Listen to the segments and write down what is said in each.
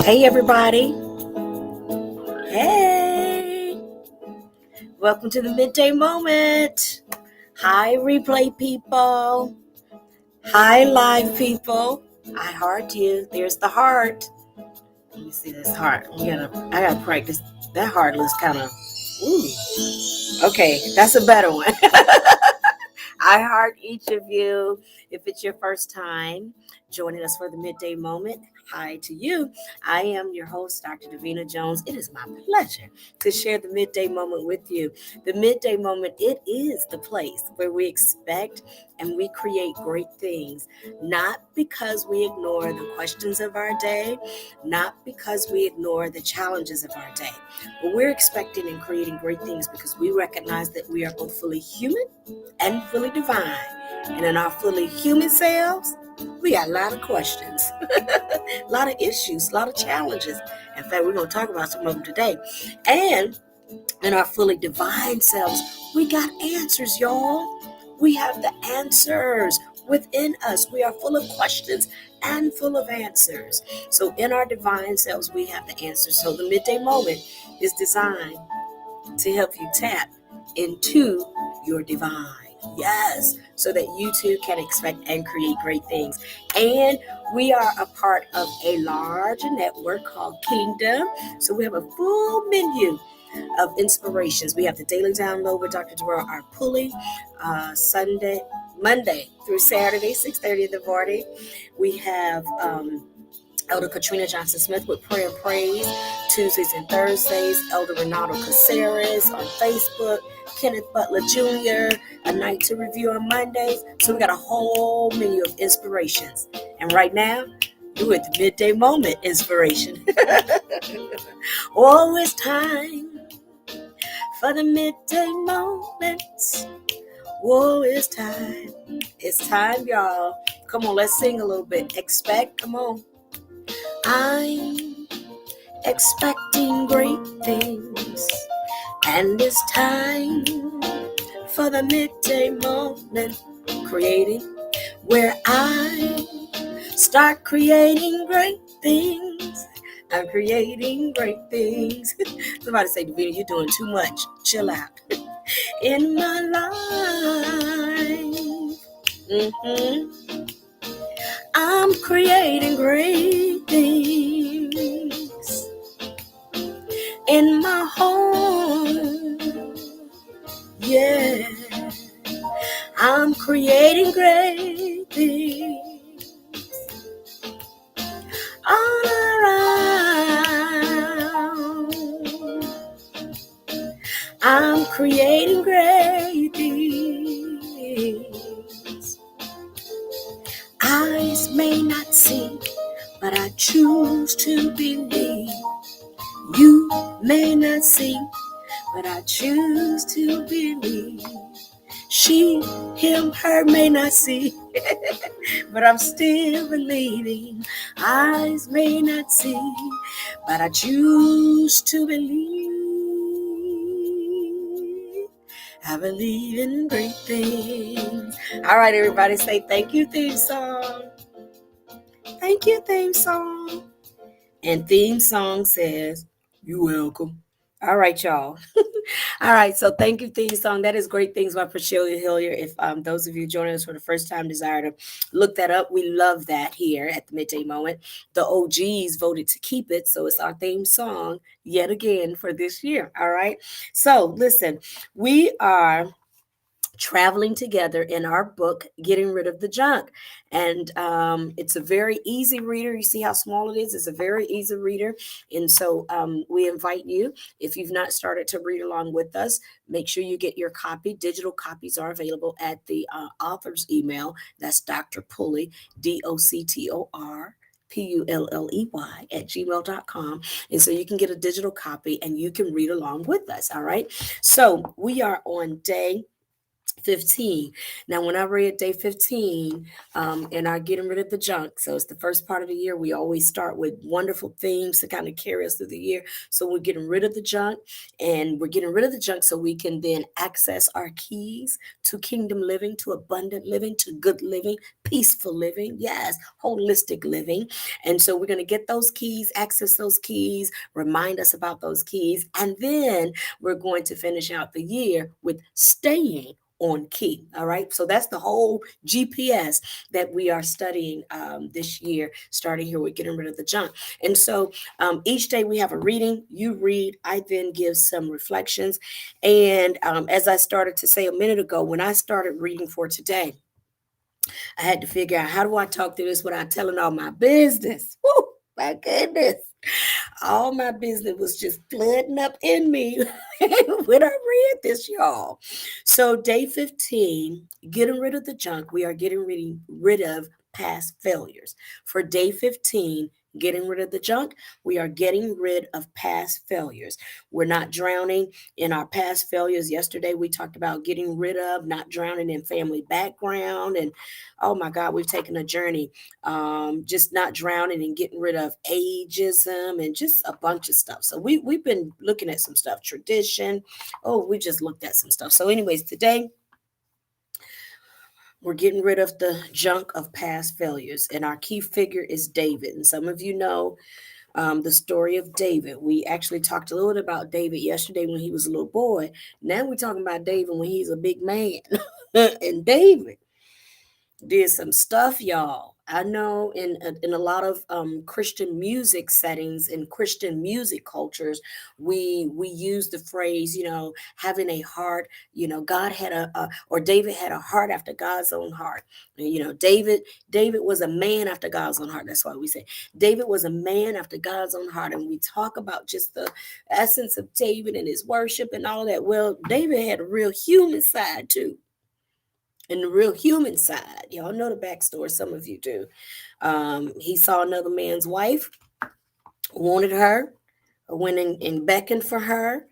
Hey, everybody. Hey. Welcome to the Midday Moment. Hi, replay people. Hi, live people. I heart you. There's the heart. Let me see this heart. I gotta practice. That heart looks kind of, ooh. Okay, that's a better one. I heart each of you. If it's your first time joining us for the Midday Moment, hi to you. I am your host, Dr. Davina Jones. It is my pleasure to share the Midday Moment with you. The Midday Moment, it is the place where we expect and we create great things, not because we ignore the questions of our day, not because we ignore the challenges of our day, but we're expecting and creating great things because we recognize that we are both fully human and fully divine. And in our fully human selves, we got a lot of questions, a lot of issues, a lot of challenges. In fact, we're going to talk about some of them today. And in our fully divine selves, we got answers, y'all. We have the answers within us. We are full of questions and full of answers. So in our divine selves, we have the answers. So the Midday Moment is designed to help you tap into your divine. Yes, so that you too can expect and create great things. And we are a part of a large network called Kingdom. So we have a full menu of inspirations. We have the Daily Download with Dr. Jerome R. Pulley, Monday through Saturday, 6:30 in the morning. We have Elder Katrina Johnson-Smith with Prayer and Praise, Tuesdays and Thursdays. Elder Renato Caceres on Facebook. Kenneth Butler Jr., A Night to Review on Mondays. So we got a whole menu of inspirations. And right now, you're at the Midday Moment inspiration. Oh, it's time for the Midday Moments. Oh, it's time. It's time, y'all. Come on, let's sing a little bit. Expect, come on. I'm expecting great things, and it's time for the Midday Moment, creating where I start creating great things. I'm creating great things. Somebody say, Davina, you're doing too much. Chill out. In my life, I'm creating great things. In my home, yeah, I'm creating great things. All around, I'm creating great things. Eyes may not see, but I choose to believe. You may not see, but I choose to believe. She, him, her may not see, but I'm still believing. Eyes may not see, but I choose to believe. I believe in great things. All right, everybody, say thank you, theme song. Thank you, theme song. And theme song says, you're welcome. All right, y'all. All right, so thank you, theme song. That is Great Things by Priscilla Hillier. If those of you joining us for the first time desire to look that up, we love that here at the Midday Moment. The OGs voted to keep it, so it's our theme song yet again for this year. All right, so listen, we are traveling together in our book, Getting Rid of the Junk. And it's a very easy reader. You see how small it is? It's a very easy reader. And so we invite you, if you've not started to read along with us, make sure you get your copy. Digital copies are available at the author's email. That's Dr. Pulley, DOCTOR. Pulley at gmail.com. And so you can get a digital copy and you can read along with us. All right. So we are on day 15. Now, when I read day 15, and I getting rid of the junk, so it's the first part of the year. We always start with wonderful themes to kind of carry us through the year. So we're getting rid of the junk, and we're getting rid of the junk so we can then access our keys to kingdom living, to abundant living, to good living, peaceful living, yes, holistic living. And so we're going to get those keys, access those keys, remind us about those keys, and then we're going to finish out the year with staying on key. All right. So that's the whole GPS that we are studying this year, starting here with getting rid of the junk. And so each day we have a reading. You read, I then give some reflections. And as I started to say a minute ago, when I started reading for today, I had to figure out, how do I talk through this without telling all my business? Woo, my goodness. All my business was just flooding up in me when I read this, y'all. So, day 15, getting rid of the junk, we are getting rid of past failures. For day 15, getting rid of the junk, we are getting rid of past failures. We're not drowning in our past failures. Yesterday, we talked about getting rid of, not drowning in family background. And oh my God, we've taken a journey, just not drowning and getting rid of ageism and just a bunch of stuff. So we've been looking at some stuff, tradition. Oh, we just looked at some stuff. So anyways, today we're getting rid of the junk of past failures. And our key figure is David. And some of you know the story of David. We actually talked a little bit about David yesterday when he was a little boy. Now we're talking about David when he's a big man. And David did some stuff, y'all. I know in a lot of Christian music settings, in Christian music cultures, we use the phrase, having a heart. God had or David had a heart after God's own heart. David was a man after God's own heart. That's why we say David was a man after God's own heart. And we talk about just the essence of David and his worship and all that. Well, David had a real human side too. And the real human side, y'all know the backstory. Some of you do. He saw another man's wife, wanted her, went in and beckoned for her,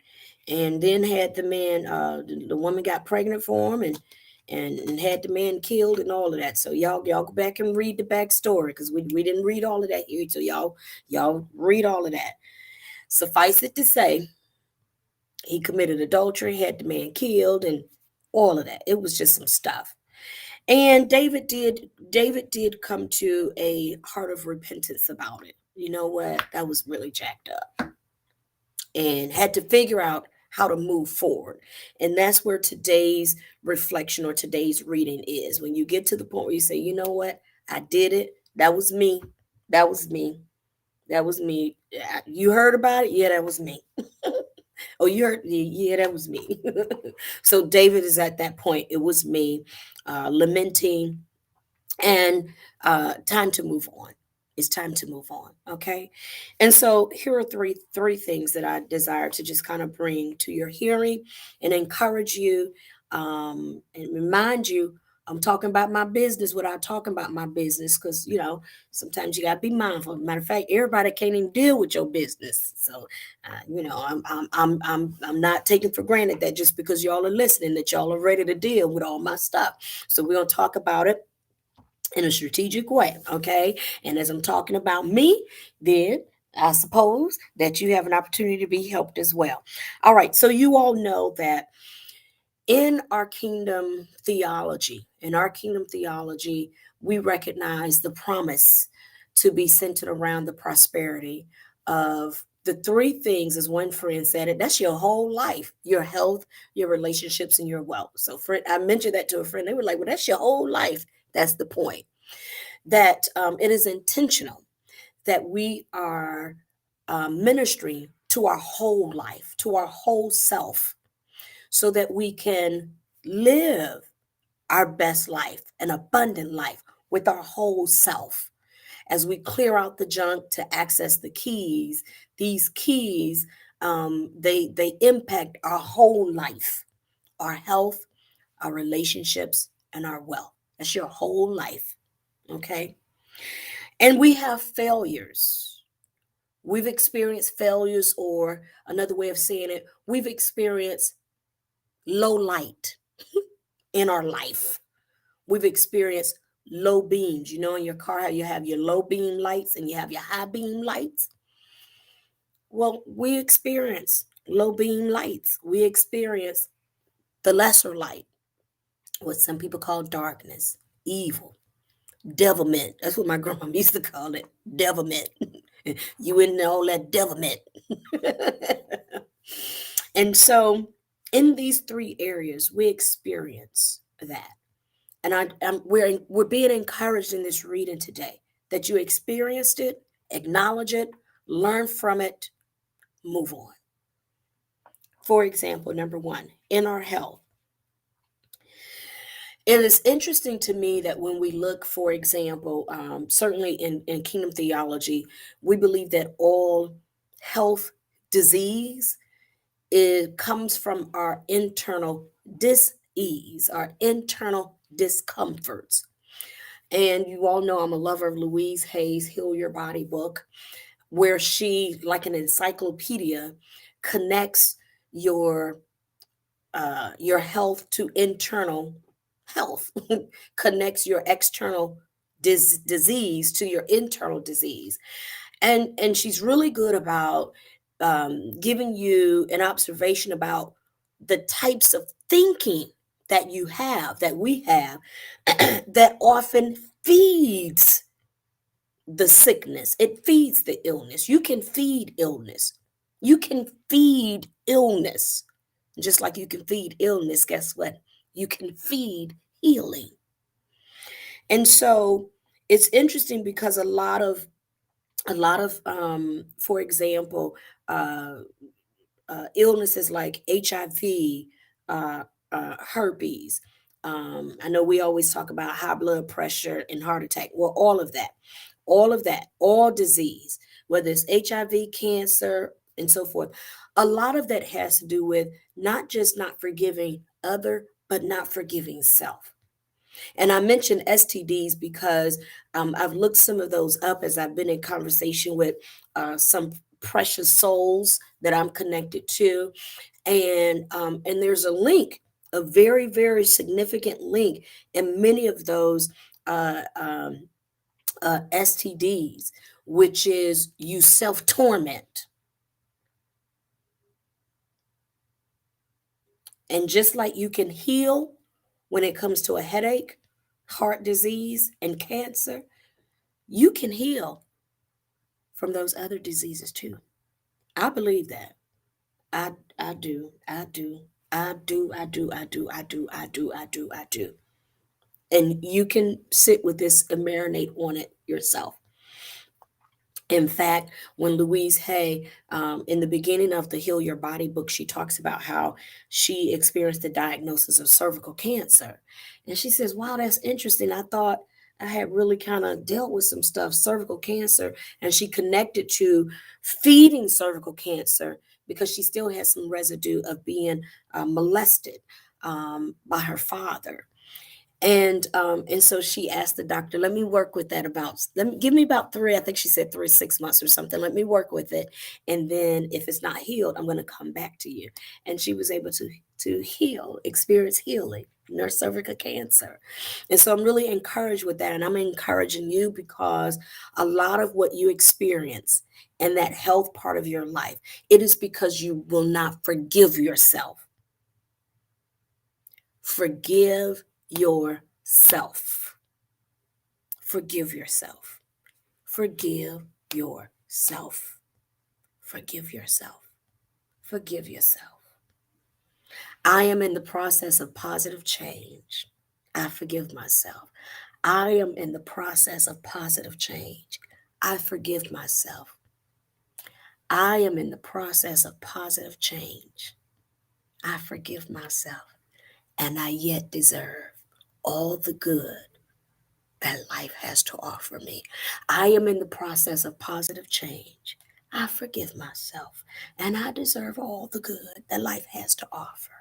and then had the man. The woman got pregnant for him, and had the man killed and all of that. So y'all go back and read the backstory, because we didn't read all of that here. So y'all read all of that. Suffice it to say, he committed adultery, had the man killed, and all of that. It was just some stuff. And David did come to a heart of repentance about it. You know what? That was really jacked up. And had to figure out how to move forward. And that's where today's reflection or today's reading is. When you get to the point where you say, you know what? I did it. That was me. That was me. That was me. You heard about it? Yeah, that was me. Oh, you heard? Yeah, that was me. So David is at that point. It was me, lamenting, and time to move on. It's time to move on. Okay. And so here are three things that I desire to just kind of bring to your hearing and encourage you, and remind you. I'm talking about my business without talking about my business, because sometimes you gotta be mindful. Matter of fact, everybody can't even deal with your business. So I'm not taking for granted that just because y'all are listening, that y'all are ready to deal with all my stuff. So we're gonna talk about it in a strategic way, okay? And as I'm talking about me, then I suppose that you have an opportunity to be helped as well. All right, so you all know that in our kingdom theology, we recognize the promise to be centered around the prosperity of the three things, as one friend said it, that's your whole life: your health, your relationships, and your wealth. So friend, I mentioned that to a friend. They were like, well, that's your whole life. That's the point. That it is intentional that we are ministering to our whole life, to our whole self, so that we can live our best life, an abundant life with our whole self. As we clear out the junk to access the keys, these keys, they impact our whole life, our health, our relationships, and our wealth. That's your whole life. Okay. And we have failures. We've experienced failures, or another way of saying it, we've experienced low light. in our life. We've experienced low beams. You know, in your car, how you have your low beam lights and you have your high beam lights. Well, we experience low beam lights. We experience the lesser light, what some people call darkness, evil, devilment. That's what my grandma used to call it, devilment. You in all that devilment. And so, in these three areas, we experience that. And we're being encouraged in this reading today that you experienced it, acknowledge it, learn from it, move on. For example, number one, in our health. It is interesting to me that when we look, for example, certainly in kingdom theology, we believe that all health disease, it comes from our internal dis-ease, our internal discomforts. And you all know I'm a lover of Louise Hay's Heal Your Body book, where she, like an encyclopedia, connects your your health to internal health, connects your external disease to your internal disease. And she's really good about giving you an observation about the types of thinking that you have, that we have, that often feeds the sickness. It feeds the illness. You can feed illness. You can feed illness. Just like you can feed illness, guess what? You can feed healing. And so it's interesting because for example, illnesses like HIV, herpes. I know we always talk about high blood pressure and heart attack. Well, all of that, all disease, whether it's HIV, cancer, and so forth, a lot of that has to do with not just not forgiving other, but not forgiving self. And I mentioned STDs because I've looked some of those up as I've been in conversation with some precious souls that I'm connected to, and there's a link, a very very significant link in many of those STDs, which is you self torment. And just like you can heal when it comes to a headache, heart disease, and cancer, you can heal from those other diseases too. I believe that. I do. I do. I do. I do. I do. I do. I do. I do. I do. And you can sit with this and marinate on it yourself. In fact, when Louise Hay, in the beginning of the Heal Your Body book, she talks about how she experienced the diagnosis of cervical cancer. And she says, wow, that's interesting. I thought I had really kind of dealt with some stuff, cervical cancer. And she connected to feeding cervical cancer because she still had some residue of being molested by her father. And so she asked the doctor, let me work with that let me give me about three, I think she said 6 months or something. Let me work with it. And then if it's not healed, I'm going to come back to you. And she was able to experience healing in her cervical cancer. And so I'm really encouraged with that. And I'm encouraging you because a lot of what you experience in that health part of your life, it is because you will not forgive yourself. Forgive yourself. Forgive yourself. Forgive yourself. Forgive yourself. Forgive yourself. I am in the process of positive change. I forgive myself. I am in the process of positive change. I forgive myself. I am in the process of positive change. I forgive myself. And I yet deserve all the good that life has to offer me. I am in the process of positive change. I forgive myself, and I deserve all the good that life has to offer.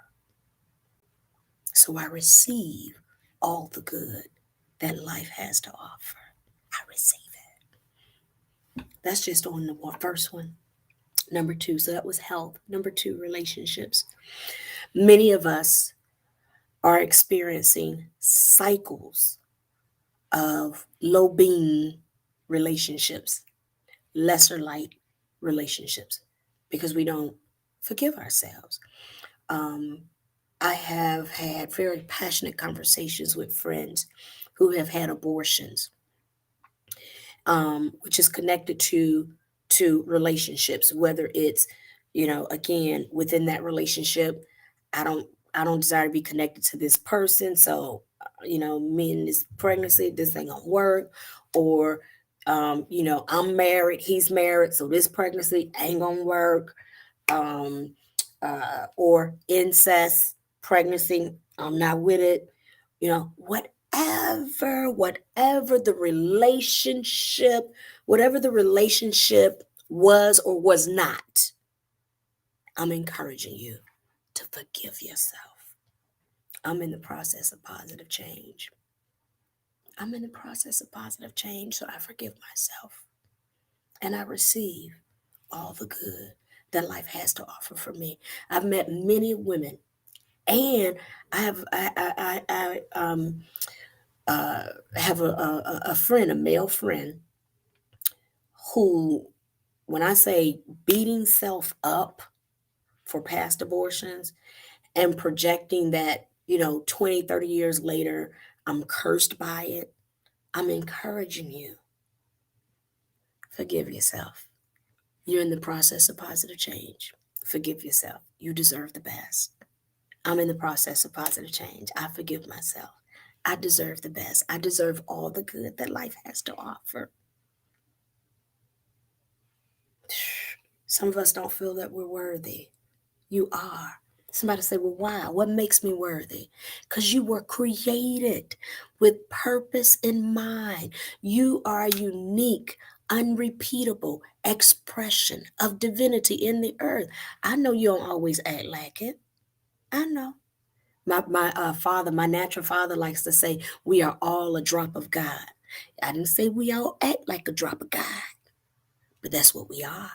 So I receive all the good that life has to offer. I receive it. That's just on the first one. Number two, so that was health. Number two, relationships. Many of us are experiencing cycles of low being relationships, lesser light relationships, because we don't forgive ourselves. Um, I have had very passionate conversations with friends who have had abortions, which is connected to relationships, whether it's, again, within that relationship, i don't I don't desire to be connected to this person, so me and this pregnancy, this ain't gonna work. Or I'm married, he's married, so this pregnancy ain't gonna work. um or incest pregnancy, I'm not with it. Whatever the relationship, whatever the relationship was or was not, I'm encouraging you to forgive yourself. I'm in the process of positive change. I'm in the process of positive change, so I forgive myself and I receive all the good that life has to offer for me. I've met many women, and I have a friend, a male friend, who, when I say beating self up for past abortions and projecting that, 20, 30 years later, I'm cursed by it, I'm encouraging you, forgive yourself. You're in the process of positive change. Forgive yourself. You deserve the best. I'm in the process of positive change. I forgive myself. I deserve the best. I deserve all the good that life has to offer. Some of us don't feel that we're worthy. You are. Somebody say, well, why? What makes me worthy? Because you were created with purpose in mind. You are a unique, unrepeatable expression of divinity in the earth. I know you don't always act like it. I know. My natural father likes to say, we are all a drop of God. I didn't say we all act like a drop of God, but that's what we are.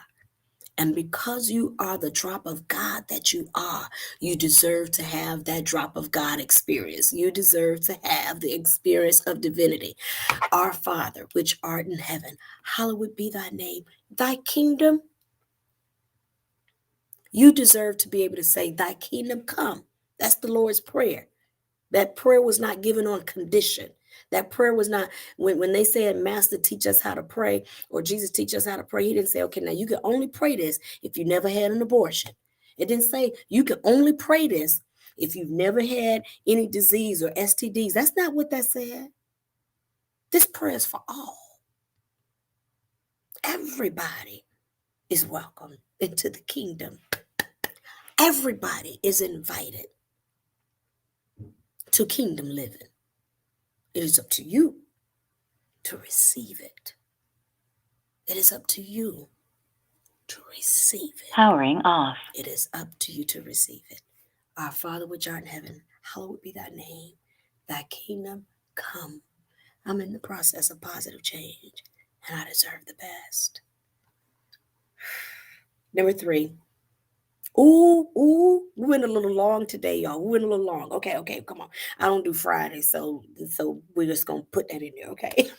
And because you are the drop of God that you are, you deserve to have that drop of God experience. You deserve to have the experience of divinity. Our Father, which art in heaven, hallowed be thy name. Thy kingdom, you deserve to be able to say, thy kingdom come. That's the Lord's Prayer. That prayer was not given on condition. That prayer was not, when they said, Master, teach us how to pray, or Jesus, teach us how to pray, he didn't say, okay, now you can only pray this if you never had an abortion. It didn't say you can only pray this if you've never had any disease or STDs. That's not what that said. This prayer is for all. Everybody is welcome into the kingdom. Everybody is invited to kingdom living. It is up to you to receive it. It is up to you to receive it. Powering off. It is up to you to receive it. Our Father which art in heaven, hallowed be thy name. Thy kingdom come. I'm in the process of positive change, and I deserve the best. Number 3. We went a little long today, y'all. We went a little long. Okay, come on. I don't do Friday, so we're just gonna put that in there, okay?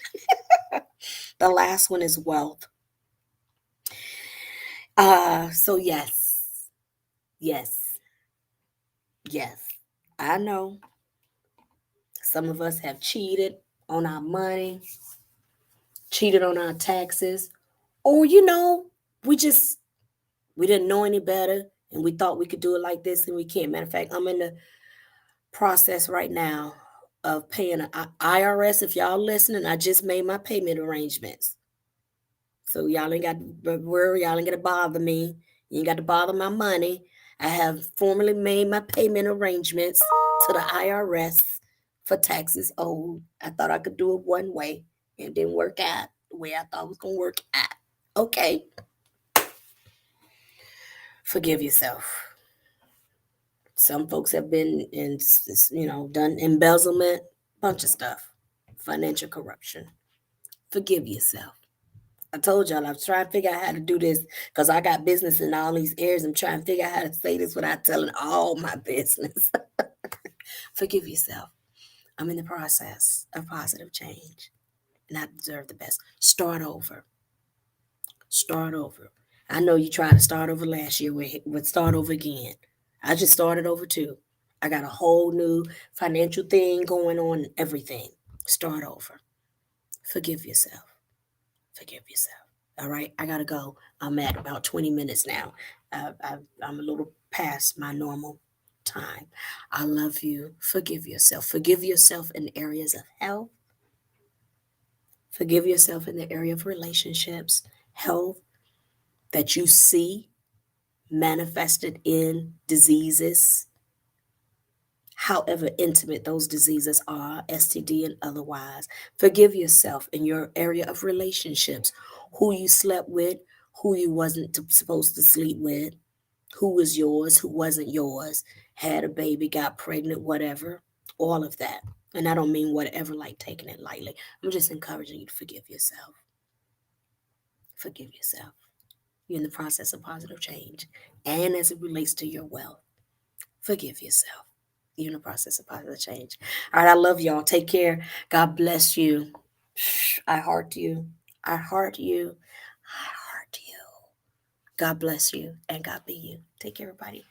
The last one is wealth. So yes, I know some of us have cheated on our money, cheated on our taxes, or we didn't know any better and we thought we could do it like this and we can't. Matter of fact, I'm in the process right now of paying an IRS. If y'all listening, I just made my payment arrangements. So y'all ain't got to worry, y'all ain't got to bother me. You ain't got to bother my money. I have formally made my payment arrangements to the IRS for taxes owed. I thought I could do it one way. It didn't work out the way I thought it was going to work out. Okay. Forgive yourself. Some folks have been done embezzlement, bunch of stuff, financial corruption. Forgive yourself. I told y'all I was trying to figure out how to do this because I got business in all these areas. I'm trying to figure out how to say this without telling all my business. Forgive yourself. I'm in the process of positive change, and I deserve the best. Start over. Start over. I know you tried to start over last year, with start over again. I just started over too. I got a whole new financial thing going on and everything. Start over. Forgive yourself. Forgive yourself. All right, I gotta go. I'm at about 20 minutes now. I'm a little past my normal time. I love you. Forgive yourself. Forgive yourself in areas of health. Forgive yourself in the area of relationships, health that you see manifested in diseases, however intimate those diseases are, STD and otherwise. Forgive yourself in your area of relationships, who you slept with, who you wasn't supposed to sleep with, who was yours, who wasn't yours, had a baby, got pregnant, whatever, all of that. And I don't mean whatever like taking it lightly. I'm just encouraging you to forgive yourself. Forgive yourself. You're in the process of positive change. And as it relates to your wealth, forgive yourself. You're in the process of positive change. All right, I love y'all. Take care. God bless you. I heart you. I heart you. I heart you. God bless you and God be you. Take care, everybody.